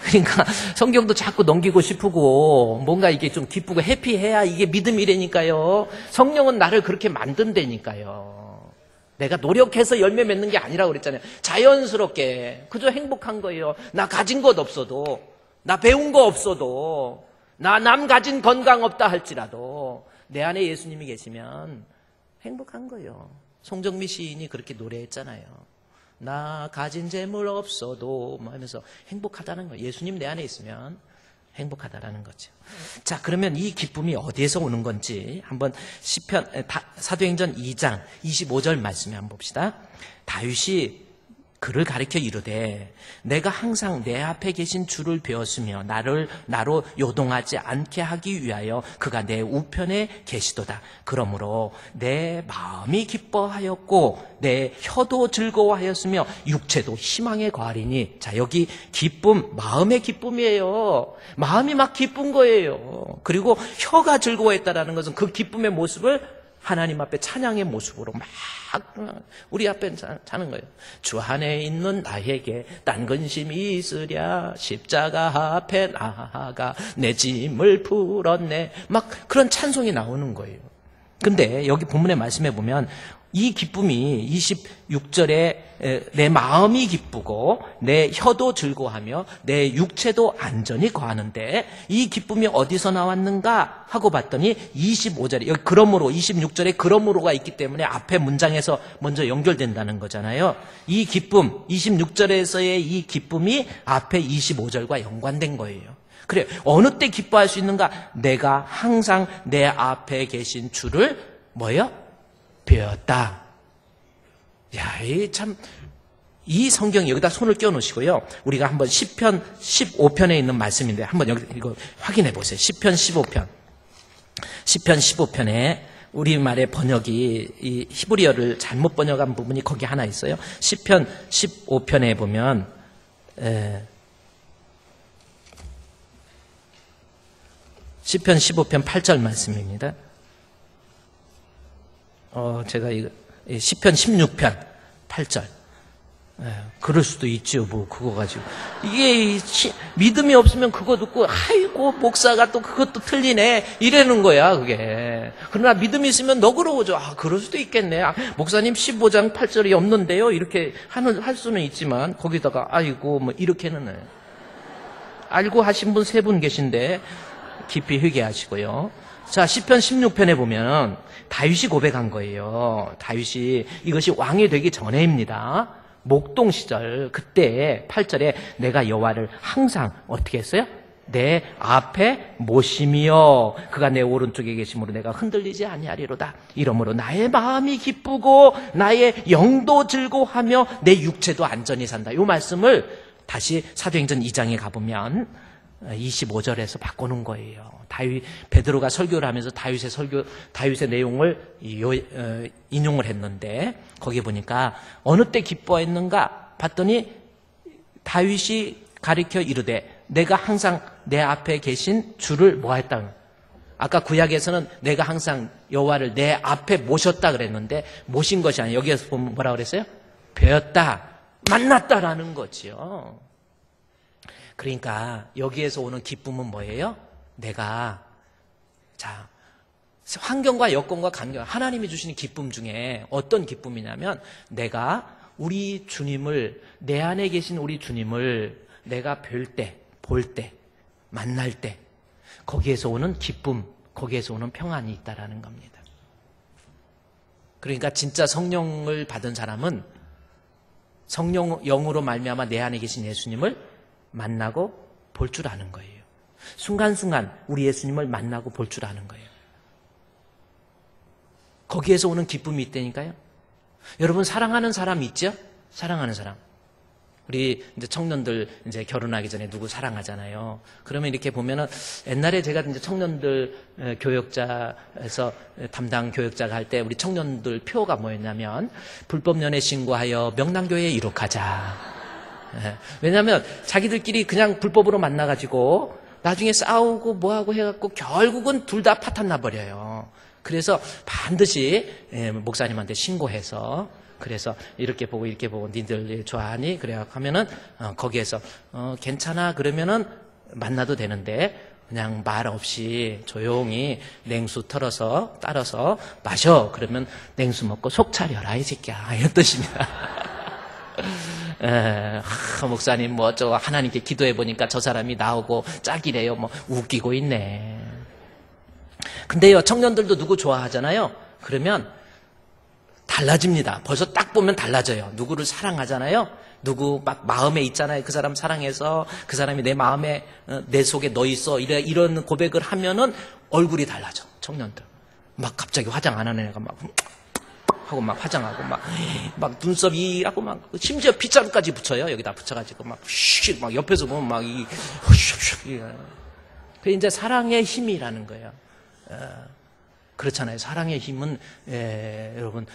그러니까 성경도 자꾸 넘기고 싶고 뭔가 이게 좀 기쁘고 해피해야 이게 믿음이라니까요. 성령은 나를 그렇게 만든다니까요. 내가 노력해서 열매 맺는 게 아니라고 그랬잖아요. 자연스럽게 그저 행복한 거예요. 나 가진 것 없어도, 나 배운 거 없어도, 나 남 가진 건강 없다 할지라도 내 안에 예수님이 계시면 행복한 거예요. 송정미 시인이 그렇게 노래했잖아요. 나 가진 재물 없어도 뭐 하면서 행복하다는 거예요. 예수님 내 안에 있으면 행복하다라는 거죠. 자, 그러면 이 기쁨이 어디에서 오는 건지 한번 사도행전 2장 25절 말씀에 한번 봅시다. 다윗이 그를 가리켜 이르되 내가 항상 내 앞에 계신 주를 배웠으며 나로 요동하지 않게 하기 위하여 그가 내 우편에 계시도다. 그러므로 내 마음이 기뻐하였고 내 혀도 즐거워하였으며 육체도 희망에 거하리니. 자, 여기 기쁨, 마음의 기쁨이에요. 마음이 막 기쁜 거예요. 그리고 혀가 즐거워했다라는 것은 그 기쁨의 모습을 하나님 앞에 찬양의 모습으로 막 우리 앞에 자는 거예요. 주 안에 있는 나에게 딴 근심이 있으랴 십자가 앞에 나아가 내 짐을 풀었네. 막 그런 찬송이 나오는 거예요. 근데 여기 본문의 말씀에 보면 이 기쁨이 26절에 내 마음이 기쁘고 내 혀도 즐거워하며 내 육체도 안전히 거하는데 이 기쁨이 어디서 나왔는가 하고 봤더니 25절에 여기 그러므로 26절에 그러므로가 있기 때문에 앞에 문장에서 먼저 연결된다는 거잖아요. 이 기쁨 26절에서의 이 기쁨이 앞에 25절과 연관된 거예요. 그래, 어느 때 기뻐할 수 있는가? 내가 항상 내 앞에 계신 주를 뭐요? 배웠다. 야, 이 성경 여기다 손을 껴 놓으시고요. 우리가 한번 시편 15편에 있는 말씀인데 한번 여기 이거 확인해 보세요. 시편 15편. 시편 15편에 우리말의 번역이 이 히브리어를 잘못 번역한 부분이 거기 하나 있어요. 시편 15편에 보면 시편 15편 8절 말씀입니다. 제가 이거 시편 16편 8절. 그럴 수도 있죠. 뭐 그거 가지고 이게 믿음이 없으면 그거 듣고 아이고 목사가 또 그것도 틀리네 이러는 거야 그게. 그러나 믿음이 있으면 너그러워져. 그럴 수도 있겠네. 목사님 15장 8절이 없는데요. 이렇게 할 수는 있지만 거기다가 아이고 뭐 이렇게는 알고 하신 분 3분 계신데 깊이 회개하시고요. 자, 시편 16편에 보면 다윗이 고백한 거예요. 다윗이 이것이 왕이 되기 전에입니다. 목동 시절 그때 8절에 내가 여호와를 항상 어떻게 했어요? 내 앞에 모심이여 그가 내 오른쪽에 계심으로 내가 흔들리지 아니하리로다. 이러므로 나의 마음이 기쁘고 나의 영도 즐거워하며 내 육체도 안전히 산다. 이 말씀을 다시 사도행전 2장에 가보면 25절에서 바꿔놓은 거예요. 베드로가 설교를 하면서 다윗의 내용을 인용을 했는데 거기에 보니까 어느 때 기뻐했는가 봤더니 다윗이 가리켜 이르되 내가 항상 내 앞에 계신 주를 뭐 했다. 아까 구약에서는 내가 항상 여호와를 내 앞에 모셨다 그랬는데 모신 것이 아니에요. 여기에서 보면 뭐라 그랬어요? 배웠다, 만났다라는 거지요. 그러니까 여기에서 오는 기쁨은 뭐예요? 내가 환경과 여건과 관계 하나님이 주시는 기쁨 중에 어떤 기쁨이냐면 내가 우리 주님을 내 안에 계신 우리 주님을 내가 볼 때, 만날 때 거기에서 오는 기쁨, 거기에서 오는 평안이 있다라는 겁니다. 그러니까 진짜 성령을 받은 사람은 성령 영으로 말미암아 내 안에 계신 예수님을 만나고 볼 줄 아는 거예요. 순간순간 우리 예수님을 만나고 볼 줄 아는 거예요. 거기에서 오는 기쁨이 있다니까요. 여러분 사랑하는 사람 있죠? 사랑하는 사람. 우리 이제 청년들 이제 결혼하기 전에 누구 사랑하잖아요. 그러면 이렇게 보면은 옛날에 제가 이제 청년들 교역자에서 담당 교역자가 할 때 우리 청년들 표가 뭐였냐면 불법 연애 신고하여 명랑교회에 이룩하자. 왜냐하면 자기들끼리 그냥 불법으로 만나가지고 나중에 싸우고 뭐하고 해갖고 결국은 둘 다 파탄 나버려요. 그래서 반드시 목사님한테 신고해서 그래서 이렇게 보고 니들 좋아하니? 그래 하면은 거기에서 괜찮아 그러면은 만나도 되는데 그냥 말 없이 조용히 냉수 털어서 따라서 마셔. 그러면 냉수 먹고 속 차려라 이 새끼야. 이런 뜻입니다. 목사님 뭐 저 하나님께 기도해 보니까 저 사람이 나오고 짝이래요. 뭐 웃기고 있네. 근데요 청년들도 누구 좋아하잖아요. 그러면 달라집니다. 벌써 딱 보면 달라져요. 누구를 사랑하잖아요. 누구 막 마음에 있잖아요. 그 사람 사랑해서 그 사람이 내 마음에 내 속에 너 있어. 이런 고백을 하면은 얼굴이 달라져. 청년들 막 갑자기 화장 안 하는 애가 막 하고 막 화장하고 막 눈썹이 하고 막 심지어 빗자루까지 붙여요. 여기다 붙여가지고 막 옆에서 보면 막 그게 이제 사랑의 힘이라는 거예요. 그렇잖아요. 사랑의 힘은 여러분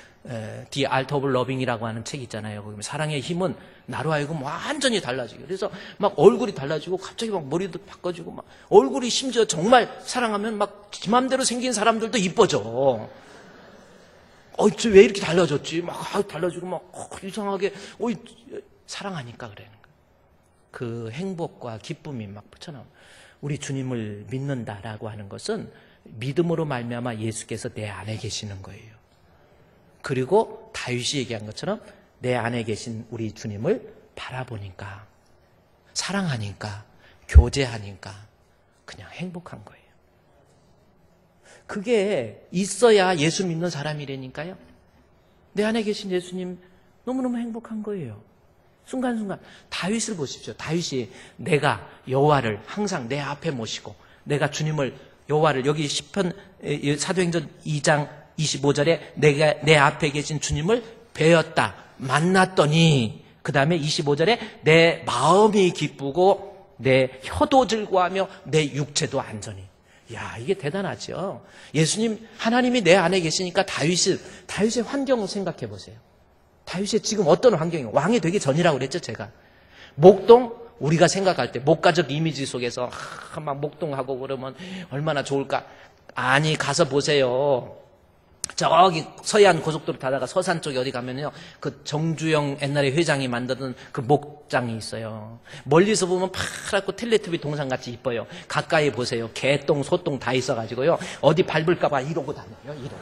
The Art of Loving이라고 하는 책 있잖아요. 사랑의 힘은 나로 하여금 완전히 달라지고 그래서 막 얼굴이 달라지고 갑자기 막 머리도 바꿔지고 막 얼굴이 심지어 정말 사랑하면 막 지 맘대로 생긴 사람들도 이뻐져. 왜 이렇게 달라졌지? 막 달라지고 막 이상하게 사랑하니까 그래. 그 행복과 기쁨이 막 붙여나와. 우리 주님을 믿는다라고 하는 것은 믿음으로 말미암아 예수께서 내 안에 계시는 거예요. 그리고 다윗이 얘기한 것처럼 내 안에 계신 우리 주님을 바라보니까 사랑하니까 교제하니까 그냥 행복한 거예요. 그게 있어야 예수 믿는 사람이라니까요. 내 안에 계신 예수님 너무너무 행복한 거예요. 순간순간 다윗을 보십시오. 다윗이 내가 여호와를 항상 내 앞에 모시고 내가 주님을 여호와를 여기 시편 사도행전 2장 25절에 내가 내 앞에 계신 주님을 뵈었다 만났더니 그 다음에 25절에 내 마음이 기쁘고 내 혀도 즐거워하며 내 육체도 안전히. 야, 이게 대단하죠. 예수님 하나님이 내 안에 계시니까 다윗의 환경을 생각해 보세요. 다윗이 지금 어떤 환경이에요? 왕이 되기 전이라고 그랬죠, 제가. 목동, 우리가 생각할 때 목가적 이미지 속에서 막 목동하고 그러면 얼마나 좋을까? 아니, 가서 보세요. 저기 서해안 고속도로 타다가 서산 쪽에 어디 가면요, 그 정주영 옛날에 회장이 만드는 그 목장이 있어요. 멀리서 보면 파랗고 텔레토비 동상같이 이뻐요. 가까이 보세요. 개똥, 소똥 다 있어가지고요. 어디 밟을까봐 이러고 다녀요. 이러고.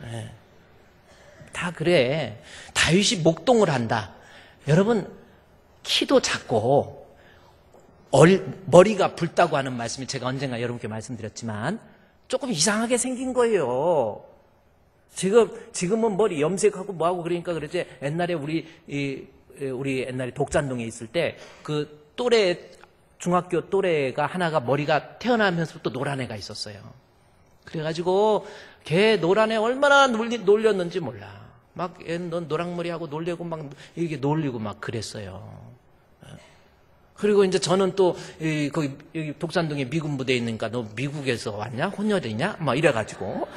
네. 다 그래. 다윗이 목동을 한다. 여러분, 키도 작고 머리가 붉다고 하는 말씀이 제가 언젠가 여러분께 말씀드렸지만 조금 이상하게 생긴 거예요. 지금은 머리 염색하고 뭐하고 그러니까 그러지. 옛날에 우리 옛날에 독산동에 있을 때 그 중학교 또래가 하나가 머리가 태어나면서부터 노란 애가 있었어요. 그래가지고 걔 노란 애 얼마나 놀렸는지 몰라. 막 넌 노랑머리하고 놀리고 막 이렇게 놀리고 막 그랬어요. 그리고 이제 저는 또 여기 독산동에 미군 부대에 있으니까 너 미국에서 왔냐? 혼혈이냐? 막 이래가지고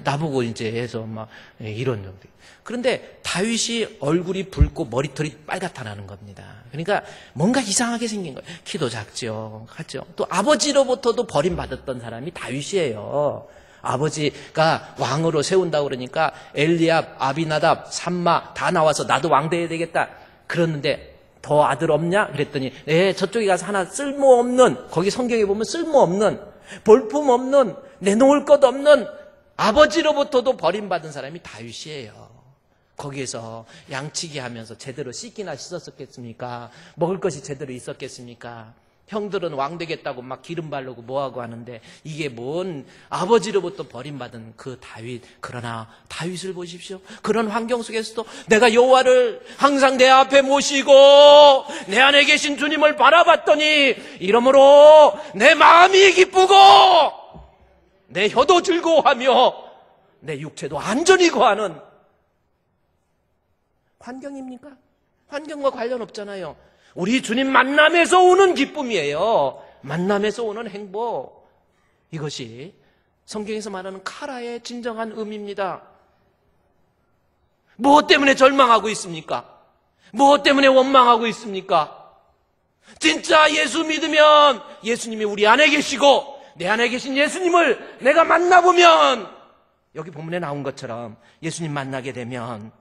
나보고 이제 해서 막 이런 정도. 그런데 다윗이 얼굴이 붉고 머리털이 빨갛다라는 겁니다. 그러니까 뭔가 이상하게 생긴 거예요. 키도 작죠, 같죠. 또 아버지로부터도 버림받았던 사람이 다윗이에요. 아버지가 왕으로 세운다고 그러니까 엘리압, 아비나답, 삼마 다 나와서 나도 왕 돼야 되겠다. 그러는데 더 아들 없냐? 그랬더니 저쪽에 가서 하나 쓸모없는, 거기 성경에 보면 쓸모없는, 볼품없는, 내놓을 것 없는 아버지로부터도 버림받은 사람이 다윗이에요. 거기에서 양치기 하면서 제대로 씻기나 씻었겠습니까? 먹을 것이 제대로 있었겠습니까? 형들은 왕 되겠다고 막 기름 바르고 뭐하고 하는데 이게 뭔 아버지로부터 버림받은 그 다윗. 그러나 다윗을 보십시오. 그런 환경 속에서도 내가 여호와를 항상 내 앞에 모시고 내 안에 계신 주님을 바라봤더니 이러므로 내 마음이 기쁘고 내 혀도 즐거워하며 내 육체도 안전히 거하는 환경입니까? 환경과 관련 없잖아요. 우리 주님 만남에서 오는 기쁨이에요. 만남에서 오는 행복. 이것이 성경에서 말하는 카라의 진정한 의미입니다. 무엇 때문에 절망하고 있습니까? 무엇 때문에 원망하고 있습니까? 진짜 예수 믿으면 예수님이 우리 안에 계시고 내 안에 계신 예수님을 내가 만나보면, 여기 본문에 나온 것처럼 예수님 만나게 되면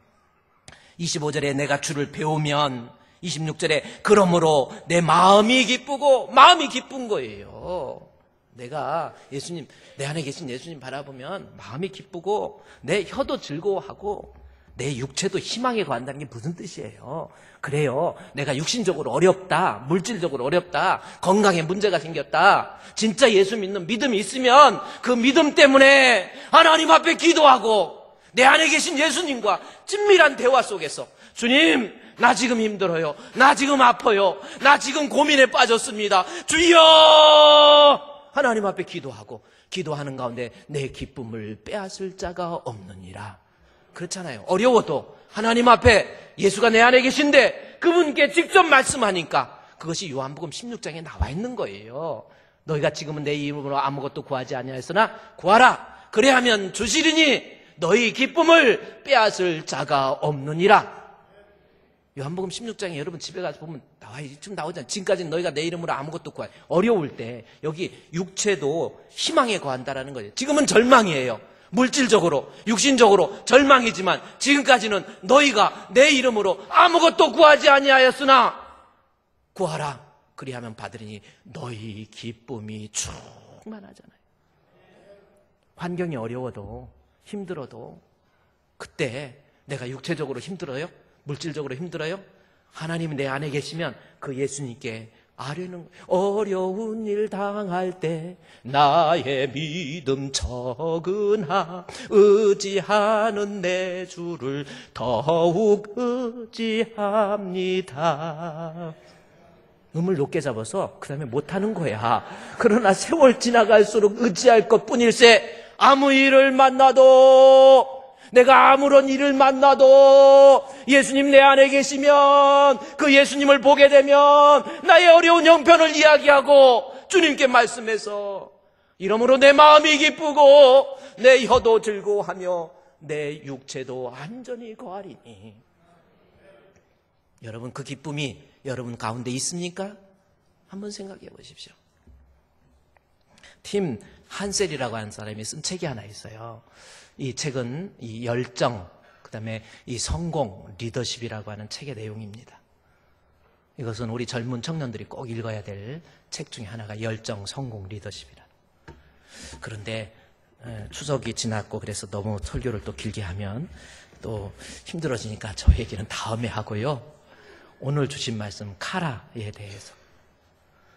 25절에 내가 주를 배우면, 26절에 그러므로 내 마음이 기쁘고, 마음이 기쁜 거예요. 내가 예수님, 내 안에 계신 예수님 바라보면 마음이 기쁘고 내 혀도 즐거워하고 내 육체도 희망에 거한다는 게 무슨 뜻이에요? 그래요. 내가 육신적으로 어렵다, 물질적으로 어렵다, 건강에 문제가 생겼다, 진짜 예수 믿는 믿음이 있으면 그 믿음 때문에 하나님 앞에 기도하고 내 안에 계신 예수님과 친밀한 대화 속에서, 주님, 나 지금 힘들어요, 나 지금 아파요, 나 지금 고민에 빠졌습니다, 주여! 하나님 앞에 기도하고, 기도하는 가운데 내 기쁨을 빼앗을 자가 없느니라. 그렇잖아요. 어려워도 하나님 앞에 예수가 내 안에 계신데 그분께 직접 말씀하니까 그것이 요한복음 16장에 나와 있는 거예요. 너희가 지금은 내 이름으로 아무것도 구하지 아니하였으나 구하라. 그래야면 주시리니 너희 기쁨을 빼앗을 자가 없느니라. 요한복음 16장에 여러분 집에 가서 보면 지금 나오잖아요. 지금까지는 너희가 내 이름으로 아무것도 구하지. 어려울 때 여기 육체도 희망에 거한다라는 거예요. 지금은 절망이에요. 물질적으로, 육신적으로 절망이지만 지금까지는 너희가 내 이름으로 아무것도 구하지 아니하였으나 구하라. 그리하면 받으리니 너희 기쁨이 충만하잖아요. 환경이 어려워도 힘들어도 그때 내가 육체적으로 힘들어요? 물질적으로 힘들어요? 하나님이 내 안에 계시면 그 예수님께 아뢰는, 어려운 일 당할 때 나의 믿음 적으나 의지하는 내 주를 더욱 의지합니다. 음을 높게 잡아서 그 다음에 못하는 거야. 그러나 세월 지나갈수록 의지할 것뿐일세. 아무 일을 만나도, 내가 아무런 일을 만나도 예수님 내 안에 계시면 그 예수님을 보게 되면 나의 어려운 형편을 이야기하고 주님께 말씀해서, 이러므로 내 마음이 기쁘고 내 혀도 즐거워하며 내 육체도 안전히 거하리니. 여러분, 그 기쁨이 여러분 가운데 있습니까? 한번 생각해 보십시오. 팀 한셀이라고 하는 사람이 쓴 책이 하나 있어요. 이 책은 이 열정, 그 다음에 이 성공, 리더십이라고 하는 책의 내용입니다. 이것은 우리 젊은 청년들이 꼭 읽어야 될 책 중에 하나가 열정, 성공, 리더십이라. 그런데 추석이 지났고 그래서 너무 설교를 또 길게 하면 또 힘들어지니까 저 얘기는 다음에 하고요. 오늘 주신 말씀 카라에 대해서,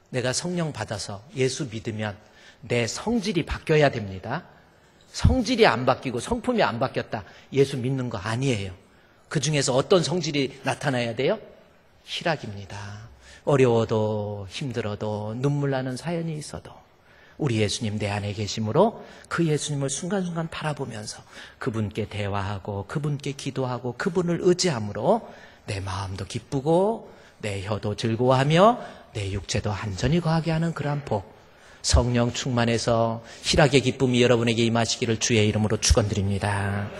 내가 성령 받아서 예수 믿으면 내 성질이 바뀌어야 됩니다. 성질이 안 바뀌고 성품이 안 바뀌었다, 예수 믿는 거 아니에요. 그 중에서 어떤 성질이 나타나야 돼요? 희락입니다. 어려워도 힘들어도 눈물 나는 사연이 있어도 우리 예수님 내 안에 계심으로 그 예수님을 순간순간 바라보면서 그분께 대화하고 그분께 기도하고 그분을 의지함으로 내 마음도 기쁘고 내 혀도 즐거워하며 내 육체도 안전히 거하게 하는 그러한 복, 성령 충만해서 희락의 기쁨이 여러분에게 임하시기를 주의 이름으로 축원드립니다.